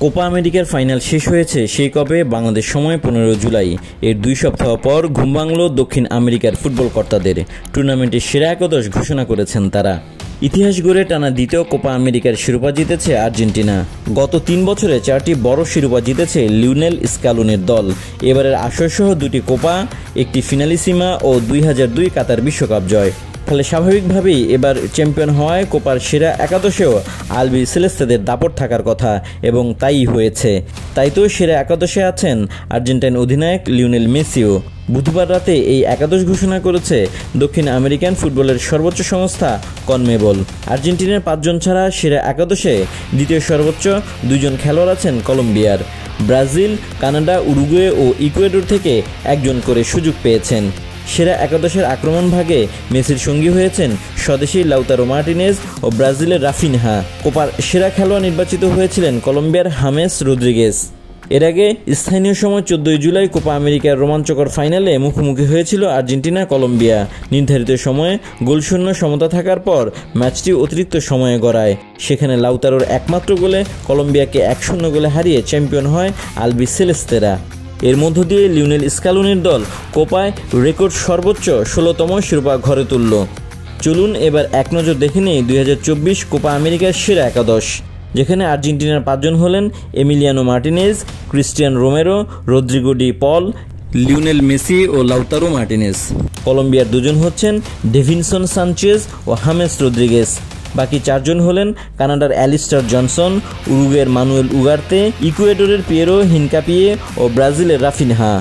Copa আমেরিকার final শেষ হয়েছে সেই কবে বাংলাদেশ সময় 15 জুলাই। এর 2 সপ্তাহ পর ঘুম ভাঙল দক্ষিণ আমেরিকার ফুটবল কর্তাদের। টুর্নামেন্টের সেরা একাদশ ঘোষণা করেছেন তারা। ইতিহাস গড়ে টানা দ্বিতীয় কোপা আমেরিকার শিরোপা জিতেছে আর্জেন্টিনা। গত 3 বছরে 4টি বড় শিরোপা জিতেছে লিওনেল স্ক্যালোনির দল। এবারের আসরসহ 2টি কোপা, একটি ফিনালিসিমা ও 2002 কাতার বিশ্বকাপ জয়। ফলে স্বাভাবিকভাবেই এবার চ্যাম্পিয়ন হওয়ায় কোপার সেরা একাদশেও আলবি সেলেস্তেদের দাপট থাকার কথা, এবং তাই হয়েছে। তাই তো সেরা একাদশে আছেন আর্জেন্টাইন অধিনায়ক লিওনেল মেসিও। বুধবার রাতে এই একাদশ ঘোষণা করেছে দক্ষিণ আমেরিকান ফুটবলের সর্বোচ্চ সংস্থা কনমেবল। আর্জেন্টিনার 5 জন ছাড়া সেরা একাদশে দ্বিতীয় সর্বোচ্চ 2 জন খেলোয়াড় আছেন কলম্বিয়ার। ব্রাজিল, কানাডা, উরুগুয়ে ও ইকুয়েডর থেকে 1 জন করে সুযোগ পেয়েছেন। সেরা একাদশের আক্রমণ ভাগে মেসির সঙ্গী হয়েছেন স্বদেশী লাউতারো মার্টিনেজ ও ব্রাজিলের রাফিনহা। কোপার সেরা খেলোয়াড় নির্বাচিত হয়েছিলেন কলম্বিয়ার হামেস রদ্রিগেজ। এর আগে স্থানীয় সময় 14 জুলাই কোপা আমেরিকার রোমাঞ্চকর ফাইনালে মুখোমুখি হয়েছিল আর্জেন্টিনা কলম্বিয়া। নির্ধারিত সময়ে গোলশূন্য সমতা থাকার পর ম্যাচটি অতিরিক্ত সময়ে গড়ায়। সেখানে লাউতারোর একমাত্র গোলে কলম্বিয়াকে 1-0 গোলে হারিয়ে চ্যাম্পিয়ন হয় আলবি সেলেস্তেরা। এর মধ্য দিয়ে লিওনেল স্ক্যালোনির দল কোপায় রেকর্ড সর্বোচ্চ 16তম শিরোপা ঘরে তুলল। চলুন এবার এক নজর দেখে নিই 2024 কোপা আমেরিকার সেরা একাদশ, যেখানে আর্জেন্টিনার 5 জন হলেন Emiliano Martinez, Cristian Romero, Rodrigo De Paul, Lionel Messi ও লাউতারো মার্টিনেজ। কলম্বিয়ার 2 জন হচ্ছেন ডেভিনসন সানচেজ ও হামেস রদ্রিগেজ। বাকি 4 জন হলেন কানাডার অ্যালিস্টার জনসন, উরুগুয়ের মানুয়েল উগার্তে, ইকুয়েডরের পিয়েরো হিনকাপিয়ে ও ব্রাজিলের রাফিনহা।